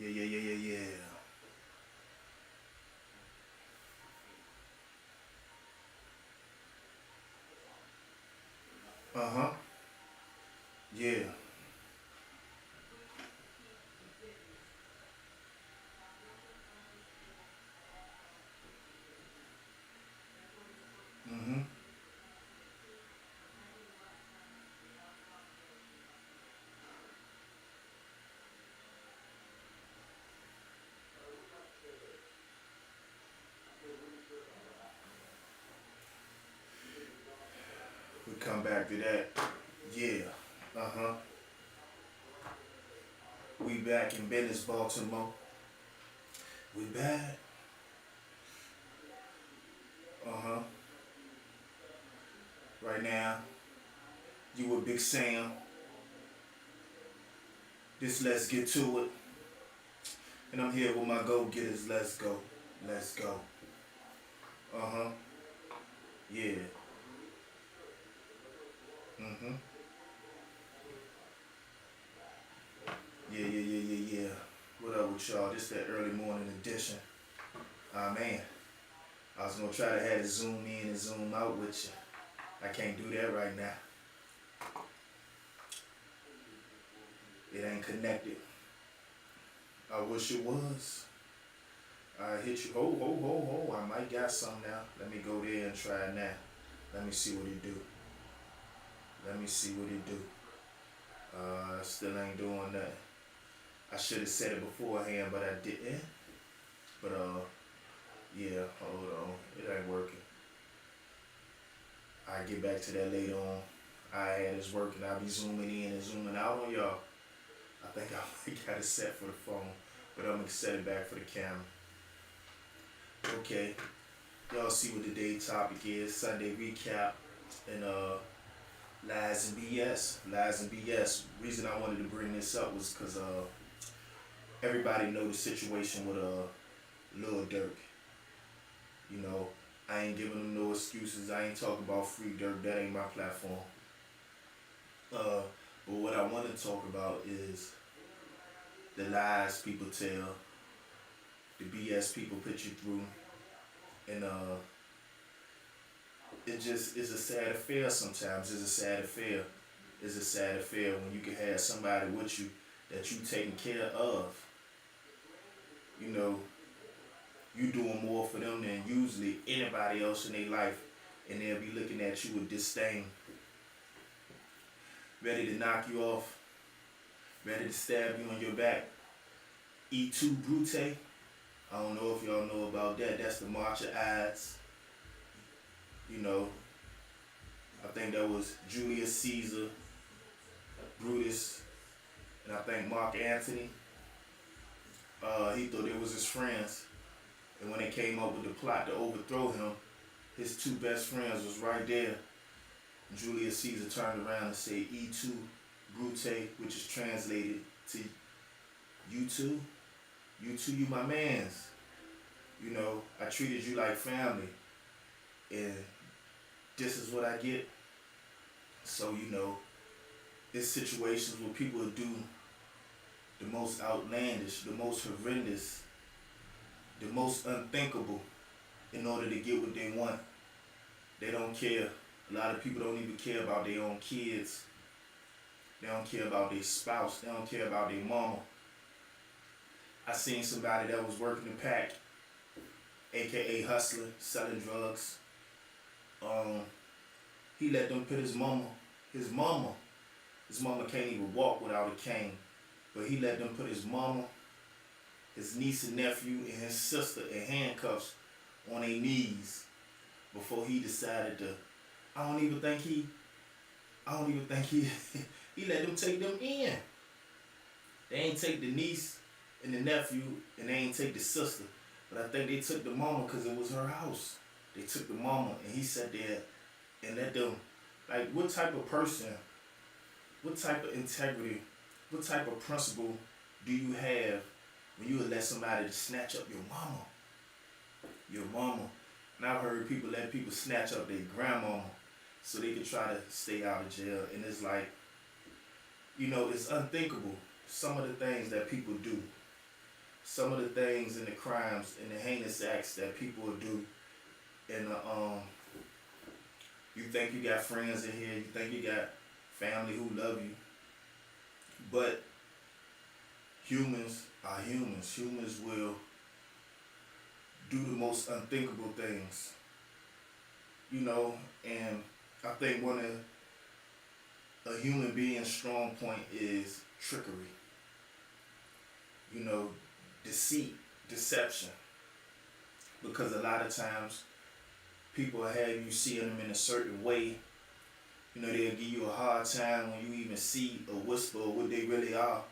Yeah, yeah, yeah, yeah, yeah. Uh huh. Yeah. Mm-hmm. We come back to that. Yeah. Uh huh. We back in business, Baltimore. We back. Uh huh. Right now, you with Big Sam. This let's get to it. And I'm here with my go getters. Let's go. Let's go. Uh huh. Yeah. Mm hmm. Yeah, yeah, yeah, yeah, yeah. What up with y'all? This that early morning edition. Ah man. I was gonna try to have it zoom in and zoom out with you. I can't do that right now. It ain't connected. I wish it was. I hit you. Ho, ho, ho, ho. I might got some now. Let me go there and try it now. Let me see what it do. Let me see what it do. Still ain't doing that. I should have said it beforehand, but I didn't. But yeah. Hold on. It ain't working. I get back to that later on. I had it's working. I'll be zooming in and zooming out on y'all. I think I might got it set for the phone, but I'm gonna set it back for the camera. Okay. Y'all see what the day topic is. Sunday recap and lies and BS. Lies and BS. Reason I wanted to bring this up was because everybody know the situation with Lil Durk. You know, I ain't giving them no excuses. I ain't talking about free Durk. That ain't my platform. Uh, but what I want to talk about is the lies people tell, the BS people put you through, and it just is a sad affair sometimes. It's a sad affair. It's a sad affair when you can have somebody with you that you taking care of. You know, you doing more for them than usually anybody else in their life, and they'll be looking at you with disdain, ready to knock you off, ready to stab you on your back. E2 Brute. I don't know if y'all know about that. That's the March of Ides. You know, I think that was Julius Caesar, Brutus, and I think Mark Antony. He thought it was his friends. And when they came up with the plot to overthrow him, his two best friends was right there. Julius Caesar turned around and said, E2 Brute, which is translated to you two. You two, you my mans. You know, I treated you like family. And this is what I get. So, you know, it's situations where people do the most outlandish, the most horrendous, the most unthinkable in order to get what they want. They don't care. A lot of people don't even care about their own kids. They don't care about their spouse. They don't care about their mama. I seen somebody that was working the pack, aka hustler, selling drugs. Um, he let them put his mama, his mama can't even walk without a cane. But he let them put his mama, his niece and nephew, and his sister in handcuffs on their knees before he decided to. I don't even think he. I don't even think he. He let them take them in. They ain't take the niece and the nephew, and they ain't take the sister. But I think they took the mama because it was her house. They took the mama, and he sat there and let them. Like, what type of person? What type of integrity? What type of principle do you have when you would let somebody snatch up your mama? Your mama. And I've heard people let people snatch up their grandmama so they can try to stay out of jail. And it's like, it's unthinkable. Some of the things that people do. some of the things and the crimes and the heinous acts that people will do. And you think you got friends in here, you think you got family who love you, but humans are humans. Humans will do the most unthinkable things, you know. And I think one of a human being's strong point is trickery, you know, deceit, deception. Because a lot of times people have you seeing them in a certain way. You know, they'll give you a hard time when you even see a whisper of what they really are.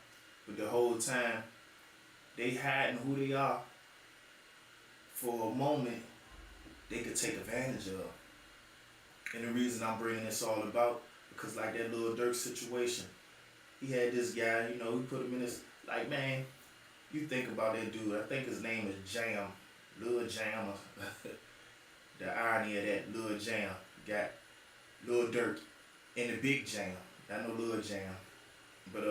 But the whole time, they hiding who they are. For a moment, they could take advantage of. And the reason I'm bringing this all about, because like that Lil Durk situation, he had this guy, you know, he put him in this, like, man, you think about that dude, I think his name is Jam, Lil Jam. The irony of that, Lil Jam got Lil Durk in the big jam. I know Lil Jam. But,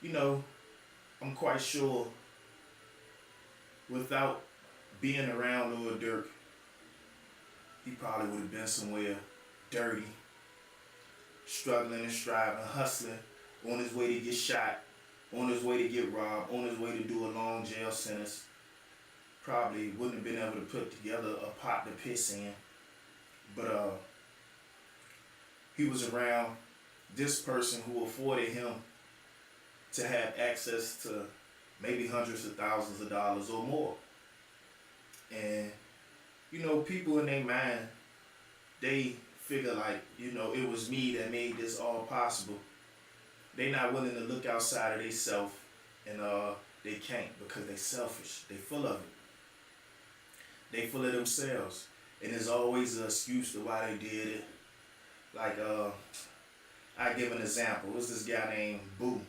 you know, I'm quite sure without being around Lil Durk, he probably would have been somewhere dirty, struggling and striving, hustling, on his way to get shot, on his way to get robbed, on his way to do a long jail sentence. Probably wouldn't have been able to put together a pot to piss in. But he was around this person who afforded him to have access to maybe hundreds of thousands of dollars or more. And, you know, people in their mind, they figure like, you know, it was me that made this all possible. They not willing to look outside of themselves, and they can't, because they selfish. They full of it. They full of themselves. And there's always an excuse to why they did it. Like, I give an example. It was this guy named Boo,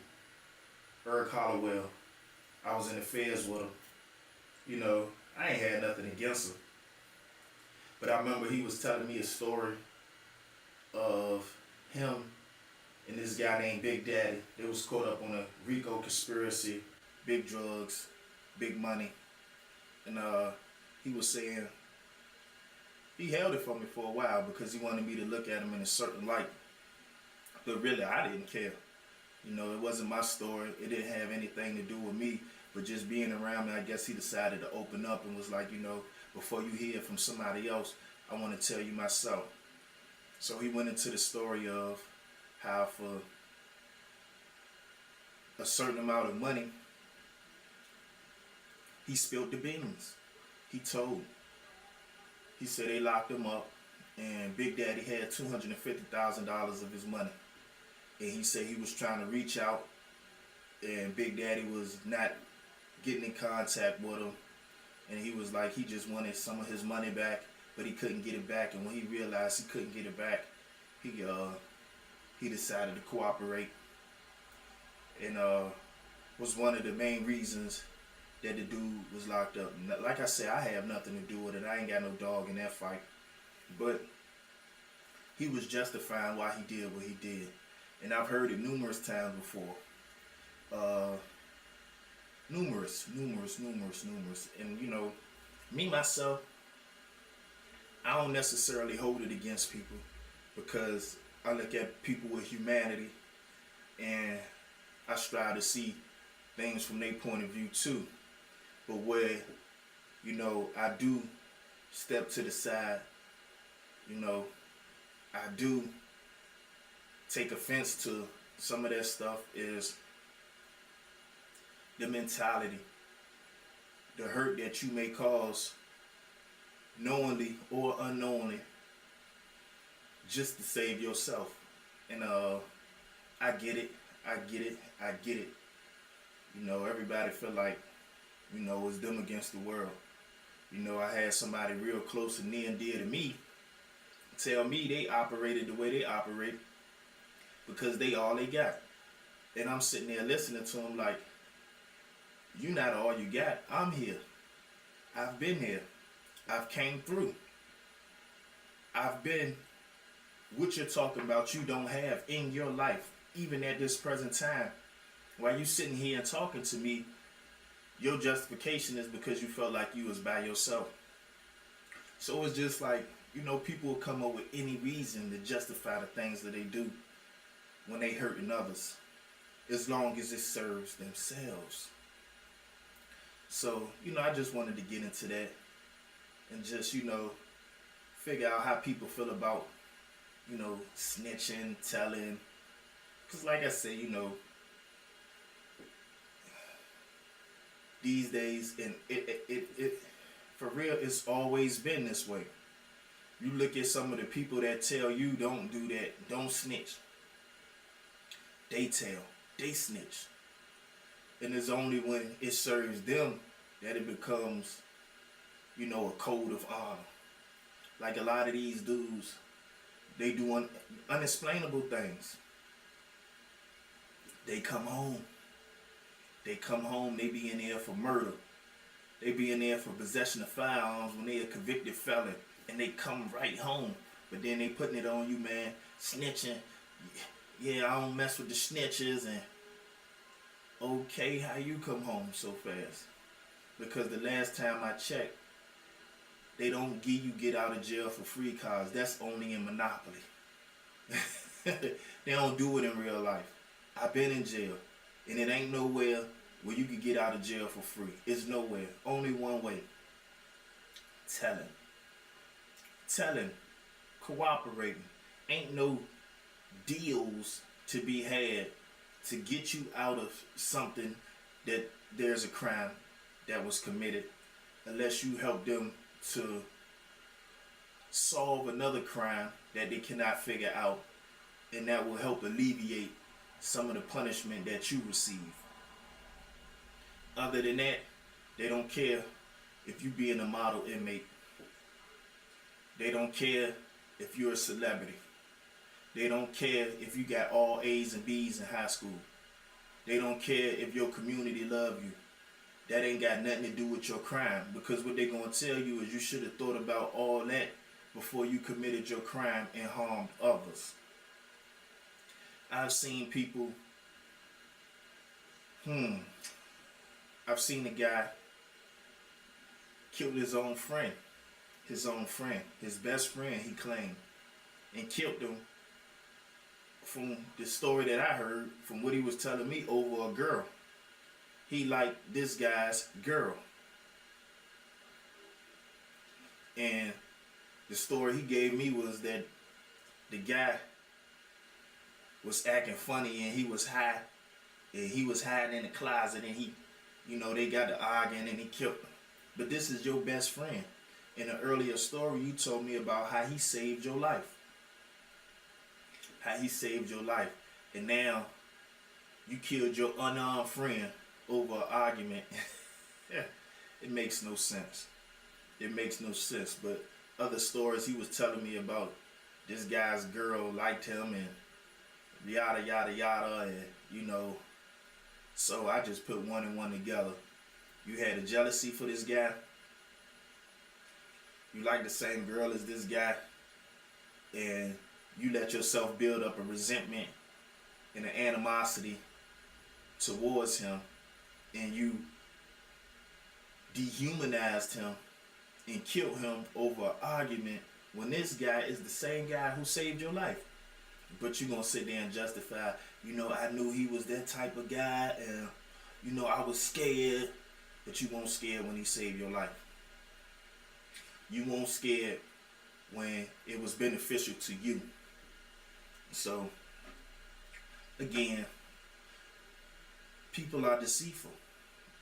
Eric Hollowell. I was in the feds with him. You know, I ain't had nothing against him. But I remember he was telling me a story of him and this guy named Big Daddy. They was caught up on a RICO conspiracy, big drugs, big money. And he was saying he held it for me for a while because he wanted me to look at him in a certain light. But really, I didn't care. You know, it wasn't my story. It didn't have anything to do with me. But just being around me, I guess he decided to open up and was like, you know, before you hear from somebody else, I want to tell you myself. So he went into the story of how for a certain amount of money, he spilled the beans. He told. He said they locked him up, and Big Daddy had $250,000 of his money. And he said he was trying to reach out, and Big Daddy was not getting in contact with him. And he was like, he just wanted some of his money back, but he couldn't get it back. And when he realized he couldn't get it back, he decided to cooperate. And was one of the main reasons that the dude was locked up. Like I said, I have nothing to do with it. I ain't got no dog in that fight. But he was justifying why he did what he did. And I've heard it numerous times before. Numerous. And, you know, me, myself, I don't necessarily hold it against people because I look at people with humanity and I strive to see things from their point of view too. But where, you know, I do step to the side, you know, I do take offense to some of that stuff is the mentality, the hurt that you may cause knowingly or unknowingly just to save yourself. And I get it. You know, everybody feel like, you know, it's them against the world. You know, I had somebody real close and near and dear to me tell me they operated the way they operate because they all they got. And I'm sitting there listening to them like, you not all you got. I'm here. I've been here. I've came through. I've been what you're talking about you don't have in your life, even at this present time. While you sitting here and talking to me, your justification is because you felt like you was by yourself. So it's just like, people will come up with any reason to justify the things that they do when they hurting others, as long as it serves themselves. So, I just wanted to get into that and just, figure out how people feel about, snitching, telling. Because like I said, these days, and it for real, it's always been this way. You look at some of the people that tell you don't do that, don't snitch. They tell, they snitch. And it's only when it serves them that it becomes, a code of honor. Like a lot of these dudes, they do unexplainable things. They come home, they be in there for murder. They be in there for possession of firearms when they a convicted felon, and they come right home. But then they putting it on you, man, snitching. Yeah, I don't mess with the snitches. And okay, how you come home so fast? Because the last time I checked, they don't give you get out of jail for free cards. That's only in Monopoly. They don't do it in real life. I've been in jail, and it ain't nowhere where you can get out of jail for free. It's nowhere. Only one way. Telling. Cooperating. Ain't no deals to be had to get you out of something that there's a crime that was committed, unless you help them to solve another crime that they cannot figure out, and that will help alleviate some of the punishment that you receive. Other than that, they don't care if you being a model inmate. They don't care if you're a celebrity. They don't care if you got all A's and B's in high school. They don't care if your community love you. That ain't got nothing to do with your crime, because what they're going to tell you is you should have thought about all that before you committed your crime and harmed others. I've seen people, I've seen a guy kill his own friend, his best friend, he claimed, and killed him, from the story that I heard, from what he was telling me, over a girl. He liked this guy's girl. And the story he gave me was that the guy was acting funny, and he was high, and he was hiding in the closet, and he, they got to arguing, and he killed him. But this is your best friend. In an earlier story, you told me about how he saved your life. And now you killed your unarmed friend over an argument. It makes no sense. But other stories he was telling me about, this guy's girl liked him, and yada yada yada, and so I just put one and one together. You had a jealousy for this guy. You like the same girl as this guy, and you let yourself build up a resentment and an animosity towards him, and you dehumanized him and killed him over an argument, when this guy is the same guy who saved your life. But you're going to sit there and justify, I knew he was that type of guy, and, I was scared. But you weren't scared when he saved your life. You weren't scared when it was beneficial to you. So, again, people are deceitful.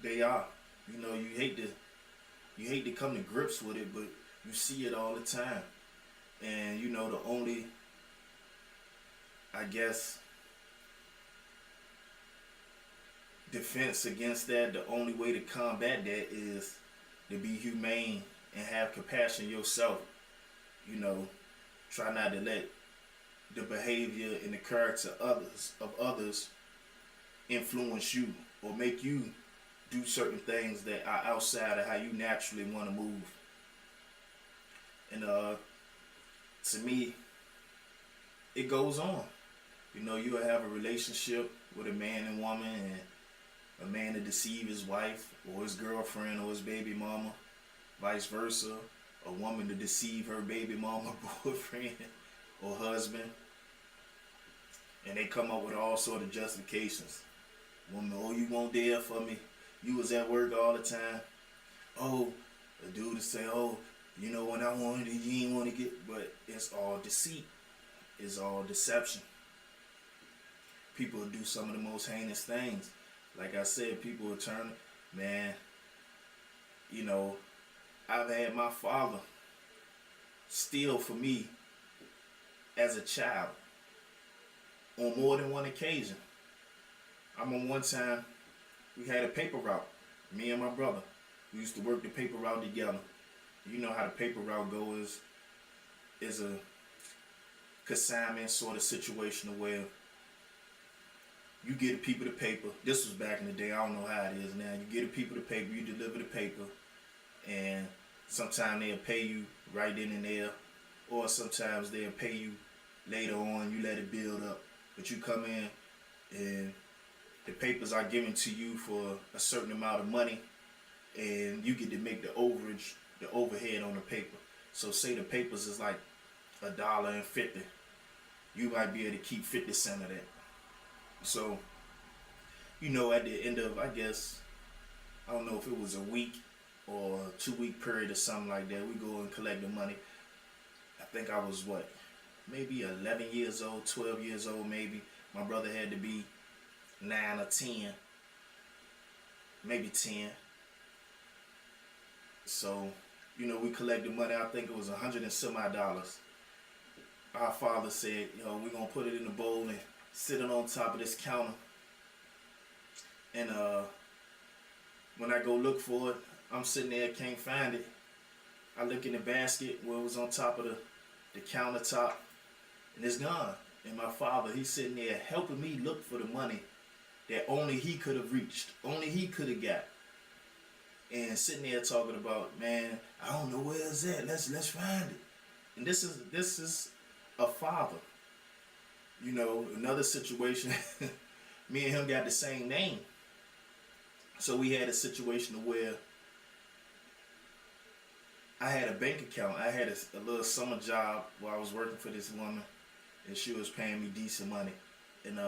They are. You hate to come to grips with it, but you see it all the time. And, the only, I guess, defense against that, the only way to combat that is to be humane and have compassion yourself. Try not to let the behavior and the character of others influence you or make you do certain things that are outside of how you naturally want to move. And to me, it goes on. You know, you'll have a relationship with a man and woman, and a man to deceive his wife or his girlfriend or his baby mama, vice versa. A woman to deceive her baby mama, boyfriend, or husband, and they come up with all sort of justifications. Woman, oh, you weren't there for me. You was at work all the time. Oh, a dude to say, oh, you know, when I wanted it, you didn't want to get, but it's all deceit. It's all deception. People do some of the most heinous things. Like I said, people will turn, man, you know, I've had my father steal for me as a child on more than one occasion. I remember one time we had a paper route, me and my brother. We used to work the paper route together. You know how the paper route goes, is a consignment sort of situation where you get the people the paper. This was back in the day. I don't know how it is now. You get the people the paper, you deliver the paper, and sometimes they'll pay you right then and there, or sometimes they'll pay you later on. You let it build up, but you come in and the papers are given to you for a certain amount of money, and you get to make the overage, the overhead on the paper. So say the papers is like $1.50. You might be able to keep 50 cents of that. So, you know, at the end of, I guess, I don't know if it was a week or a 2-week period or something like that, we go and collect the money. I think I was maybe 11 years old, 12 years old maybe. My brother had to be 9 or 10, maybe 10. So, you know, we collected money. I think it was $100 and some odd. Our father said, you know, we're going to put it in a bowl and sit it on top of this counter. And when I go look for it, I'm sitting there, can't find it. I look in the basket where it was on top of the countertop, and it's gone. And my father, he's sitting there helping me look for the money that only he could have reached, only he could have got. And sitting there talking about, man, I don't know where it's at. Let's find it. And this is a father. You know, another situation, me and him got the same name. So we had a situation where I had a bank account. I had a little summer job where I was working for this woman, and she was paying me decent money. And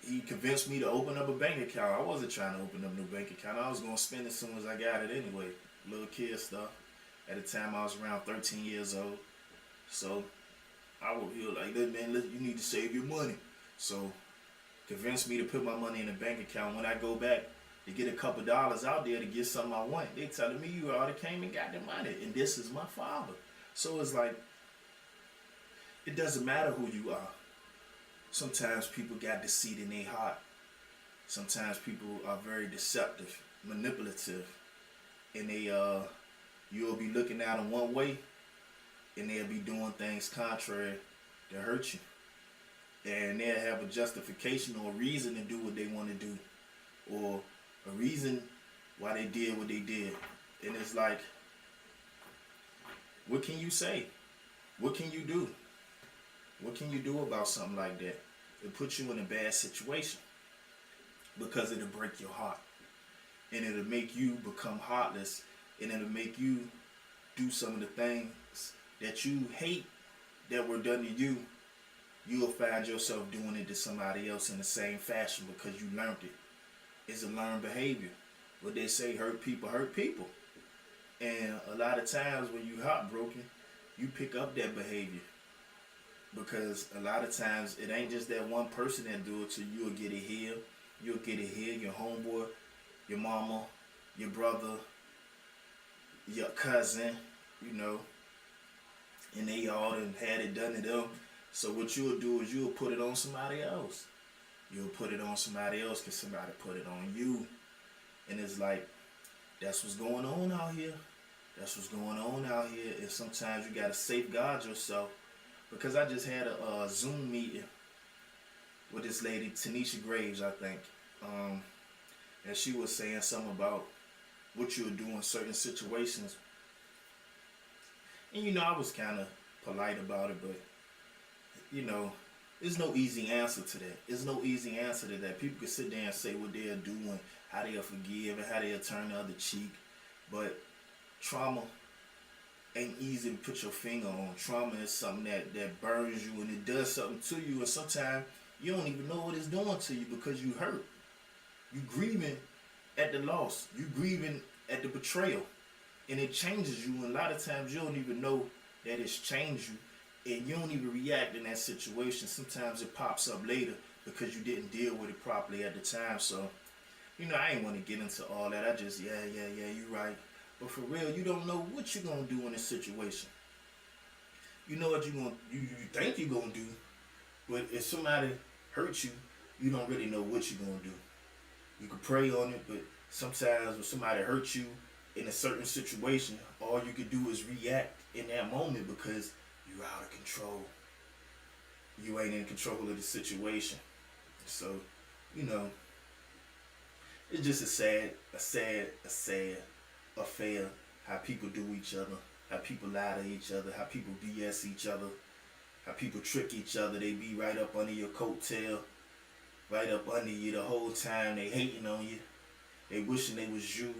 he convinced me to open up a bank account. I wasn't trying to open up no bank account. I was going to spend it as soon as I got it anyway. Little kid stuff. At the time, I was around 13 years old. So I would feel like, man, you need to save your money. So convinced me to put my money in a bank account. When I go back to get a couple dollars out there to get something I want, they telling me you already came and got the money. And this is my father. So it's like, it doesn't matter who you are. Sometimes people got deceit in their heart. Sometimes people are very deceptive, manipulative. And you'll be looking at them one way, and they'll be doing things contrary to hurt you. And they'll have a justification or a reason to do what they want to do, or a reason why they did what they did. And it's like, what can you say? What can you do? What can you do about something like that? It puts you in a bad situation, because it'll break your heart, and it'll make you become heartless, and it'll make you do some of the things that you hate that were done to you. You'll find yourself doing it to somebody else in the same fashion because you learned it. It's a learned behavior. What they say, hurt people hurt people. And a lot of times when you're heartbroken, you pick up that behavior. Because a lot of times it ain't just that one person that do it to you. You'll get it here. You'll get it here. Your homeboy, your mama, your brother, your cousin, you know. And they all done had it done to them. So what you'll do is you'll put it on somebody else. You'll put it on somebody else because somebody put it on you. And it's like, that's what's going on out here. That's what's going on out here. And sometimes you got to safeguard yourself. Because I just had a Zoom meeting with this lady, Tanisha Graves, I think. And she was saying something about what you'll do in certain situations. And you know, I was kind of polite about it, but you know, there's no easy answer to that. There's no easy answer to that. People can sit there and say what they're doing, how they'll forgive, and how they'll turn the other cheek. But trauma ain't easy to put your finger on. Trauma is something that burns you and it does something to you. And sometimes you don't even know what it's doing to you because you hurt. You grieving at the loss. You grieving at the betrayal. And it changes you. And a lot of times you don't even know that it's changed you. And you don't even react in that situation. Sometimes it pops up later because you didn't deal with it properly at the time. So, I ain't want to get into all that. I just, yeah, you're right. But for real, you don't know what you're going to do in this situation. You know what you think you're going to do. But if somebody hurts you, you don't really know what you're going to do. You can pray on it, but sometimes when somebody hurts you in a certain situation, all you can do is react in that moment because you're out of control. You ain't in control of the situation. So, it's just a sad affair how people do each other, how people lie to each other, how people BS each other, how people trick each other. They be right up under your coattail, right up under you the whole time. They hating on you. They wishing they was you.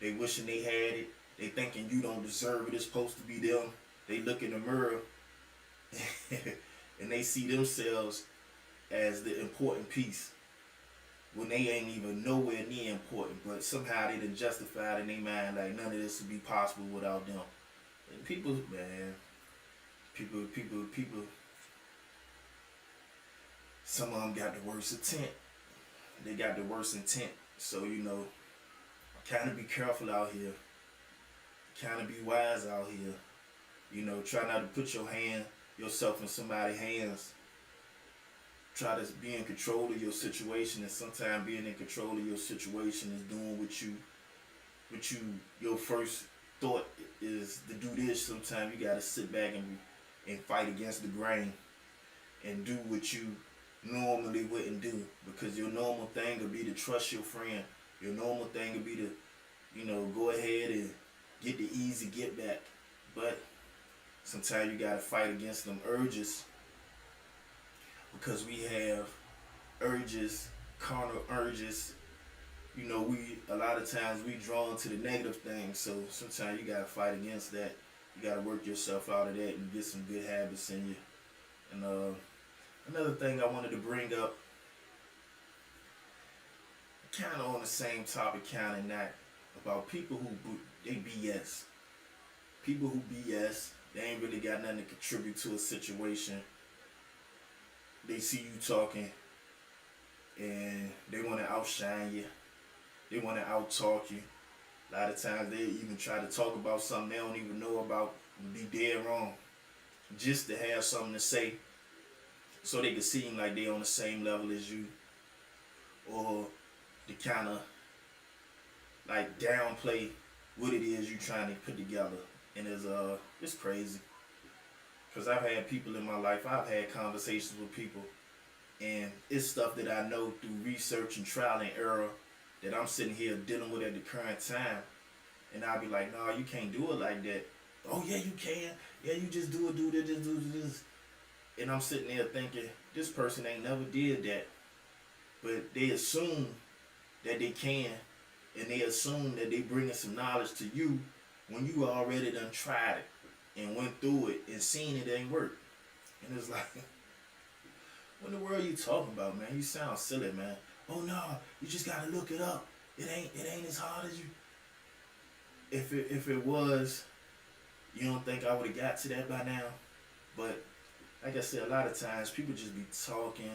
They wishing they had it. They thinking you don't deserve it. It's supposed to be them. They look in the mirror and they see themselves as the important piece when they ain't even nowhere near important. But somehow they done justified in their mind like none of this would be possible without them. And people, man, people. Some of them got the worst intent. They got the worst intent. So, kind of be careful out here. Kind of be wise out here. Try not to put yourself in somebody's hands. Try to be in control of your situation, and sometimes being in control of your situation is doing your first thought is to do this. Sometimes you gotta sit back and fight against the grain and do what you normally wouldn't do, because your normal thing would be to trust your friend. Your normal thing would be to, go ahead and get the easy get back. But sometimes you gotta fight against them urges, because we have urges, carnal urges. A lot of times we drawn to the negative things. So sometimes you gotta fight against that. You gotta work yourself out of that and get some good habits in you. And another thing I wanted to bring up, kind of on the same topic, kind of not, about people who they BS. People who BS, they ain't really got nothing to contribute to a situation. They see you talking and they want to outshine you. They want to out-talk you. A lot of times they even try to talk about something they don't even know about and be dead wrong, just to have something to say so they can seem like they on the same level as you, or to kind of like downplay what it is you trying to put together. And it's crazy, because I've had people in my life, I've had conversations with people, and it's stuff that I know through research and trial and error that I'm sitting here dealing with at the current time. And I'll be like, no, you can't do it like that. Oh yeah, you can. Yeah, you just do this. And I'm sitting there thinking, this person ain't never did that. But they assume that they can, and they assume that they bringing some knowledge to you when you already done tried it and went through it and seen it ain't work. And it's like, what in the world are you talking about, man? You sound silly, man. Oh no, you just gotta look it up. It ain't as hard as you. If it was, you don't think I would have got to that by now? But like I said, a lot of times people just be talking,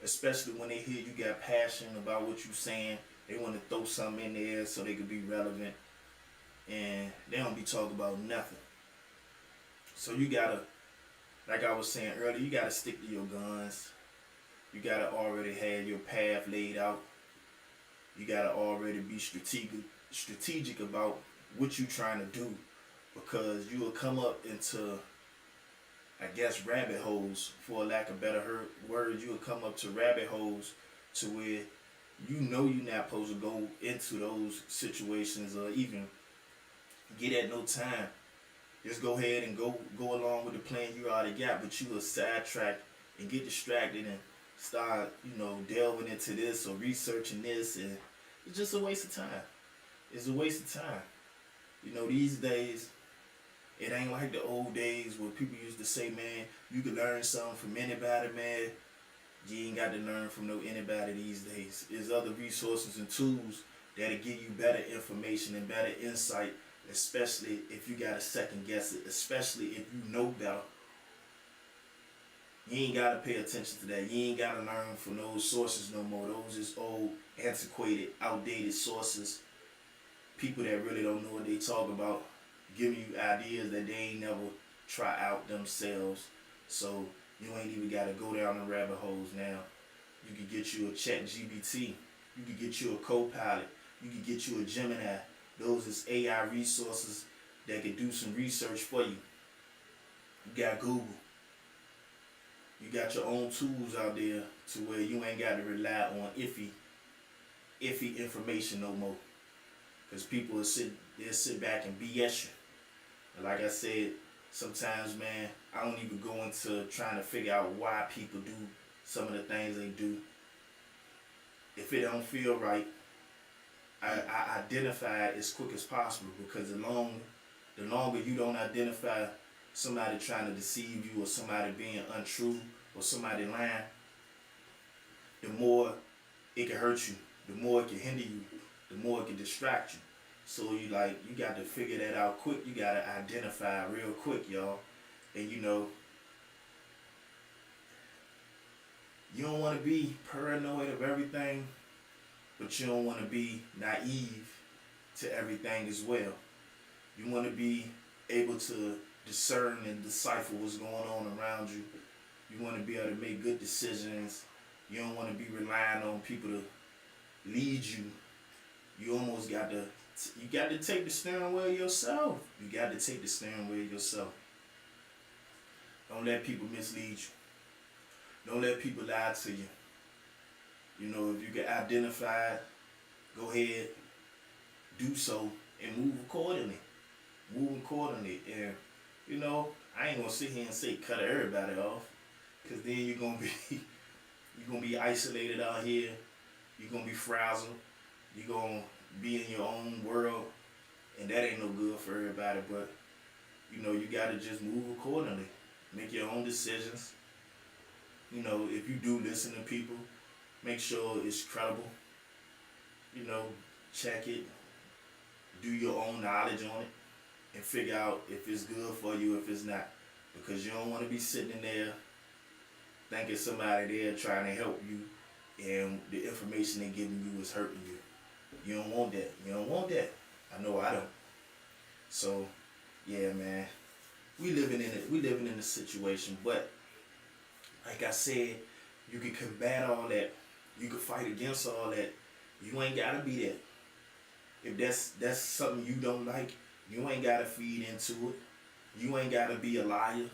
especially when they hear you got passion about what you saying. They want to throw something in there so they could be relevant, and they don't be talking about nothing. So you gotta, like I was saying earlier, you gotta stick to your guns. You gotta already have your path laid out. You gotta already be strategic about what you trying to do, because you will come up into, I guess, rabbit holes, for lack of better words. You will come up to rabbit holes to where you're not supposed to go into those situations or even get at no time. Just go ahead and go along with the plan you already got, but you will sidetrack and get distracted and start, delving into this or researching this, and it's just a waste of time. It's a waste of time. These days, it ain't like the old days where people used to say, man, you can learn something from anybody, man. You ain't got to learn from no anybody these days. There's other resources and tools that'll give you better information and better insight, especially if you gotta second guess it, especially if you know better. You ain't gotta pay attention to that. You ain't gotta learn from those sources no more. Those is old, antiquated, outdated sources. People that really don't know what they talk about, giving you ideas that they ain't never try out themselves. So you ain't even gotta go down the rabbit holes now. You could get you a ChatGPT. You could get you a Copilot. You could get you a Gemini. Those is AI resources that can do some research for you. You got Google. You got your own tools out there to where you ain't got to rely on iffy information no more. Because people will sit back and BS you. And like I said, sometimes, man, I don't even go into trying to figure out why people do some of the things they do. If it don't feel right, I identify it as quick as possible, because the longer you don't identify somebody trying to deceive you or somebody being untrue or somebody lying, the more it can hurt you, the more it can hinder you, the more it can distract you. So you got to figure that out quick. You got to identify real quick, y'all. And you don't want to be paranoid of everything, but you don't want to be naive to everything as well. You want to be able to discern and decipher what's going on around you. You want to be able to make good decisions. You don't want to be relying on people to lead you. You almost got to take the steering wheel yourself. You got to take the steering wheel yourself. Don't let people mislead you. Don't let people lie to you. If you can identify it, go ahead, do so, and move accordingly. And, I ain't going to sit here and say cut everybody off, because then you're going to be isolated out here. You're going to be frazzled. You're going to be in your own world, and that ain't no good for everybody. But, you got to just move accordingly. Make your own decisions. If you do listen to people, make sure it's credible. Check it. Do your own knowledge on it. And figure out if it's good for you, if it's not. Because you don't want to be sitting in there thinking somebody there trying to help you, and the information they're giving you is hurting you. You don't want that. You don't want that. I know I don't. So, yeah, man. We living in a situation, but like I said, you can combat all that. You can fight against all that. You ain't gotta be that. If that's something you don't like, you ain't gotta feed into it. You ain't gotta be a liar.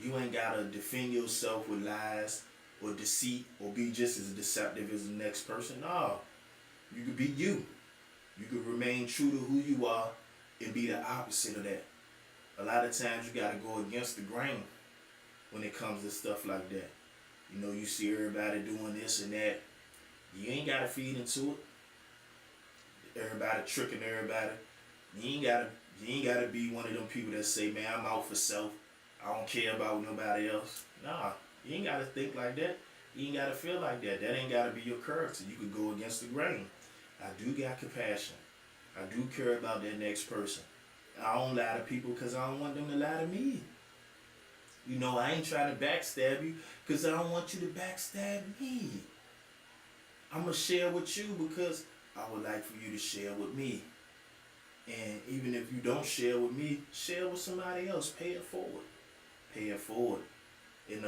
You ain't gotta defend yourself with lies or deceit or be just as deceptive as the next person. No. You could be you. You could remain true to who you are and be the opposite of that. A lot of times you gotta go against the grain when it comes to stuff like that. You see everybody doing this and that. You ain't gotta feed into it. Everybody tricking everybody. You ain't gotta be one of them people that say, man, I'm out for self. I don't care about nobody else. Nah, you ain't gotta think like that. You ain't gotta feel like that. That ain't gotta be your character. You could go against the grain. I do got compassion. I do care about that next person. I don't lie to people because I don't want them to lie to me. I ain't trying to backstab you because I don't want you to backstab me. I'm going to share with you because I would like for you to share with me. And even if you don't share with me, share with somebody else. Pay it forward. Pay it forward. And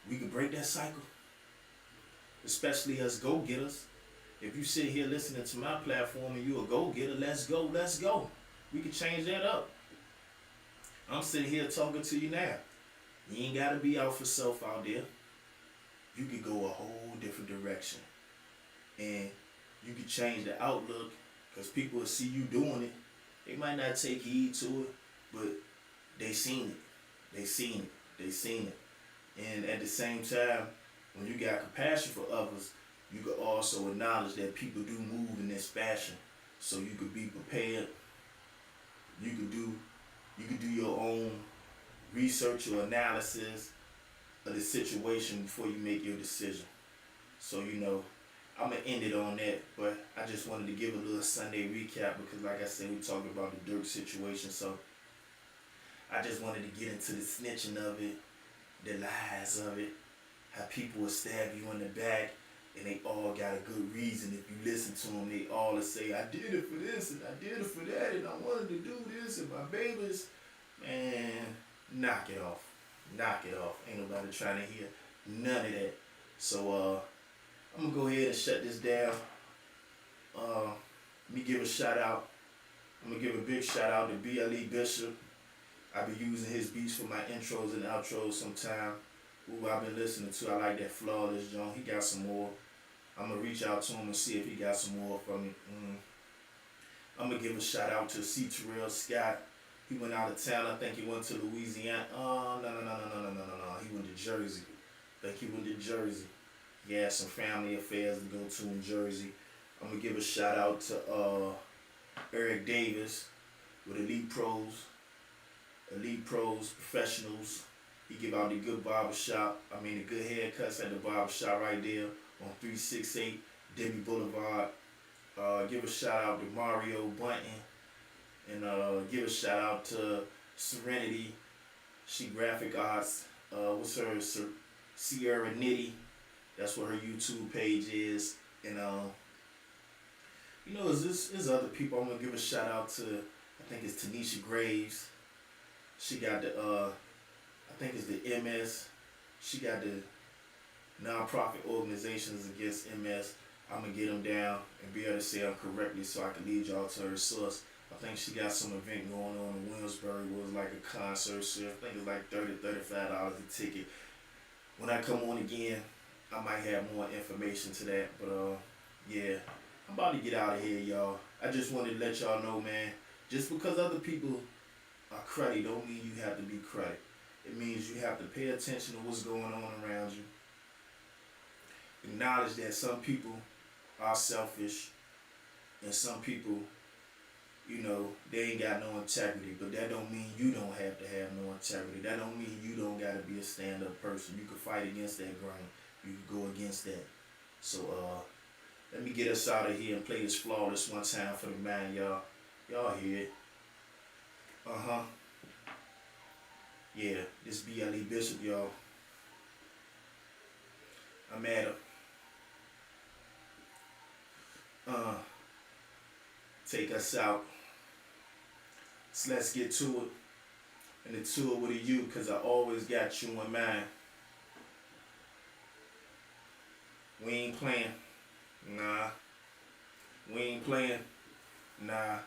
we can break that cycle. Especially us go-getters. If you sit here listening to my platform and you a go-getter, let's go. We can change that up. I'm sitting here talking to you now. You ain't got to be out for self out there. You could go a whole different direction. And you can change the outlook, because people will see you doing it. They might not take heed to it, but they seen it. They seen it. They seen it. And at the same time, when you got compassion for others, you could also acknowledge that people do move in this fashion. So you could be prepared. You could do your own research or analysis of the situation before you make your decision. So I'm gonna end it on that, but I just wanted to give a little Sunday recap because, like I said, we talked about the Dirk situation. So I just wanted to get into the snitching of it, the lies of it, how people will stab you in the back, and they all got a good reason. If you listen to them, they all will say, "I did it for this and I did it for that, and I wanted to do this, and my babies." Man, knock it off. Knock it off. Ain't nobody trying to hear none of that. So I'm gonna go ahead and shut this down. Let me give a shout out. I'm gonna give a big shout out to BLE Bishop. I be using his beats for my intros and outros sometime. Who I've been listening to. I like that Flawless joint. He got some more. I'm gonna reach out to him and see if he got some more for me. I'm gonna give a shout out to C. Terrell Scott. He went out of town. I think he went to Louisiana. Oh, no. He went to Jersey. I think he went to Jersey. He had some family affairs to go to in Jersey. I'm gonna give a shout out to Eric Davis with Elite Pros Professionals. He give out the good the good haircuts at the barbershop right there on 368 Debbie Boulevard. Give a shout out to Mario Bunton. And give a shout out to Serenity. She graphic arts. What's her? Sierra Nitty. That's what her YouTube page is. And there's other people I'm gonna give a shout out to. I think it's Tanisha Graves. She got the I think it's the MS. She got the nonprofit organizations against MS. I'm gonna get them down and be able to say them correctly so I can lead y'all to her source. I think she got some event going on in Williamsburg. It was like a concert. So I think it's like $35 a ticket. When I come on again, I might have more information to that. But yeah, I'm about to get out of here, y'all. I just wanted to let y'all know, man. Just because other people are cruddy don't mean you have to be cruddy. It means you have to pay attention to what's going on around you. Acknowledge that some people are selfish and some people, they ain't got no integrity. But that don't mean you don't have to have no integrity. That don't mean you don't got to be a stand-up person. You can fight against that grain. You can go against that. So let me get us out of here and play this Flawless one time for the man, y'all. Y'all hear it. Yeah, this BLE Bishop, y'all. I'm at him. Take us out. So let's get to it. And the tour with a U, because I always got you in mind. We ain't playing. Nah. We ain't playing. Nah.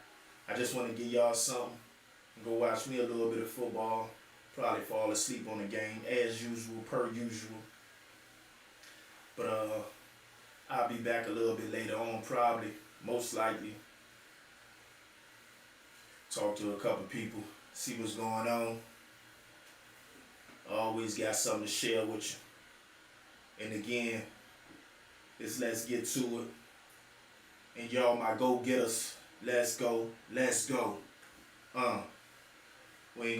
I just want to give y'all something. Go watch me a little bit of football. Probably fall asleep on the game as usual, per usual. But I'll be back a little bit later on, probably, most likely. Talk to a couple people, see what's going on. Always got something to share with you. And again, let's get to it. And y'all my go-getters, let's go. We ain't